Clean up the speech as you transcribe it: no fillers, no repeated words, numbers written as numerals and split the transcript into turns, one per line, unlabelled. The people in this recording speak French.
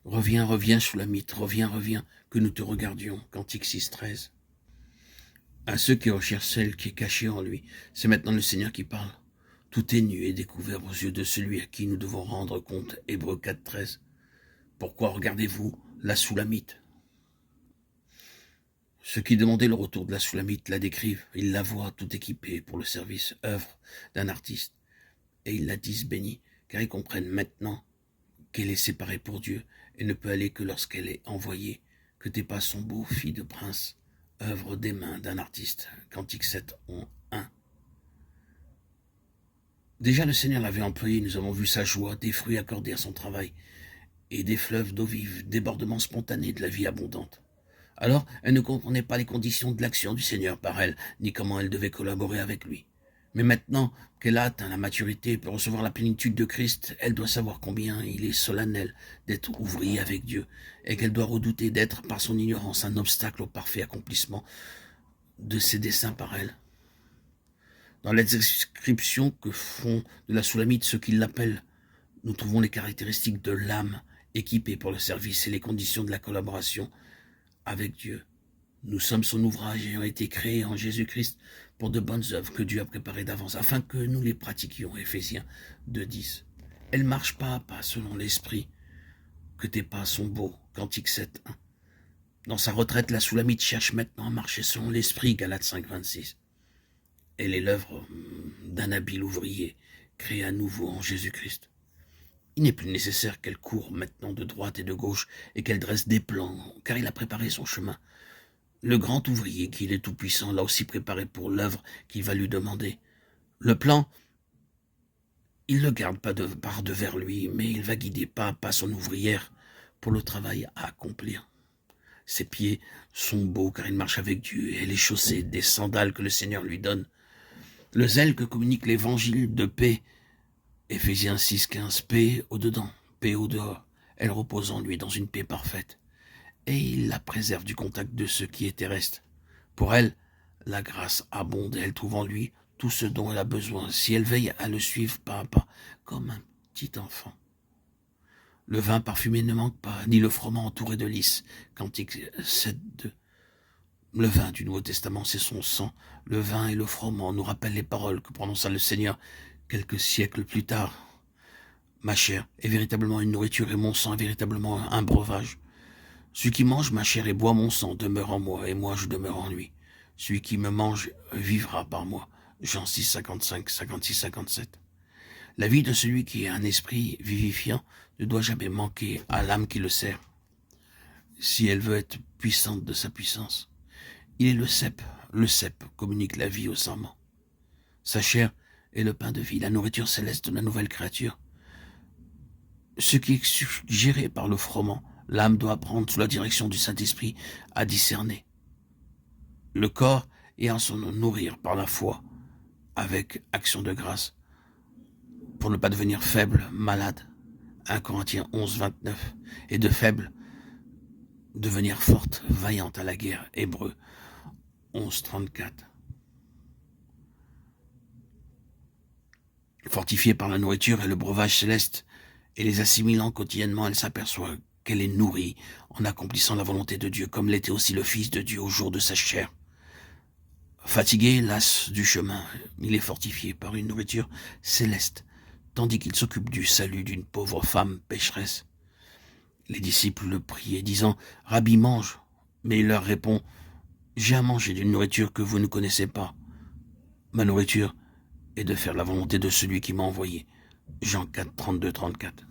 Reviens, reviens, Soulamite, reviens, reviens, que nous te regardions. Cantique 6,13. À ceux qui recherchent celle qui est cachée en lui, c'est maintenant le Seigneur qui parle. Tout est nu et découvert aux yeux de celui à qui nous devons rendre compte. Hébreux 4,13. Pourquoi regardez-vous la Soulamite? Ceux qui demandaient le retour de la Soulamite la décrivent. Ils la voient tout équipée pour le service, œuvre d'un artiste. Et ils la disent bénie, car ils comprennent maintenant qu'elle est séparée pour Dieu et ne peut aller que lorsqu'elle est envoyée, que tes pas sont beaux, fille de prince, œuvre des mains d'un artiste. Cantique 7, 1. Déjà le Seigneur l'avait employé, nous avons vu sa joie, des fruits accordés à son travail, et des fleuves d'eau vive, débordements spontanés de la vie abondante. Alors, elle ne comprenait pas les conditions de l'action du Seigneur par elle, ni comment elle devait collaborer avec lui. Mais maintenant qu'elle a atteint la maturité et peut recevoir la plénitude de Christ, elle doit savoir combien il est solennel d'être ouvrier avec Dieu, et qu'elle doit redouter d'être, par son ignorance, un obstacle au parfait accomplissement de ses desseins par elle. Dans la description que font de la Soulamite ceux qui l'appellent, nous trouvons les caractéristiques de l'âme équipée pour le service et les conditions de la collaboration avec Dieu. Nous sommes son ouvrage ayant été créés en Jésus-Christ pour de bonnes œuvres que Dieu a préparées d'avance, afin que nous les pratiquions. Éphésiens 2,10. Elle marche pas à pas selon l'esprit, que tes pas sont beaux. Cantique 7,1. Dans sa retraite, la Soulamite cherche maintenant à marcher selon l'esprit. Galates 5,26. Elle est l'œuvre d'un habile ouvrier, créé à nouveau en Jésus-Christ. Il n'est plus nécessaire qu'elle court maintenant de droite et de gauche et qu'elle dresse des plans, car il a préparé son chemin. Le grand ouvrier, qui est tout-puissant, l'a aussi préparé pour l'œuvre qu'il va lui demander. Le plan, il le garde pas par devers lui, mais il va guider pas à pas son ouvrière pour le travail à accomplir. Ses pieds sont beaux car il marche avec Dieu et elle est chaussée des sandales que le Seigneur lui donne. Le zèle que communique l'évangile de paix, Éphésiens 6,15, paix au-dedans, paix au-dehors, elle repose en lui dans une paix parfaite. Et il la préserve du contact de ce qui est terrestre. Pour elle, la grâce abonde et elle trouve en lui tout ce dont elle a besoin, si elle veille à le suivre pas à pas, comme un petit enfant. Le vin parfumé ne manque pas, ni le froment entouré de lys. Cantique 7,2. Le vin du Nouveau Testament, c'est son sang. Le vin et le froment nous rappellent les paroles que prononça le Seigneur quelques siècles plus tard. Ma chair est véritablement une nourriture et mon sang est véritablement un breuvage. Celui qui mange ma chair et boit mon sang demeure en moi, et moi je demeure en lui. Celui qui me mange vivra par moi. Jean 6, 55, 56, 57. La vie de celui qui a un esprit vivifiant ne doit jamais manquer à l'âme qui le sert, si elle veut être puissante de sa puissance. Il est le cep. Le cep communique la vie au serment. Sa chair est le pain de vie, la nourriture céleste de la nouvelle créature. Ce qui est suggéré par le froment, l'âme doit apprendre sous la direction du Saint-Esprit à discerner. Le corps est à s'en nourrir par la foi, avec action de grâce, pour ne pas devenir faible, malade. 1 Corinthiens 11, 29. Et de faible, devenir forte, vaillante à la guerre. Hébreux 11, 34. Fortifiée par la nourriture et le breuvage céleste, et les assimilant quotidiennement, elle s'aperçoit qu'elle est nourrie en accomplissant la volonté de Dieu, comme l'était aussi le Fils de Dieu au jour de sa chair. Fatigué, las du chemin, il est fortifié par une nourriture céleste, tandis qu'il s'occupe du salut d'une pauvre femme pécheresse. Les disciples le priaient, disant « Rabbi, mange !» Mais il leur répond « J'ai à manger d'une nourriture que vous ne connaissez pas. Ma nourriture est de faire la volonté de celui qui m'a envoyé. » Jean 4, 32, 34.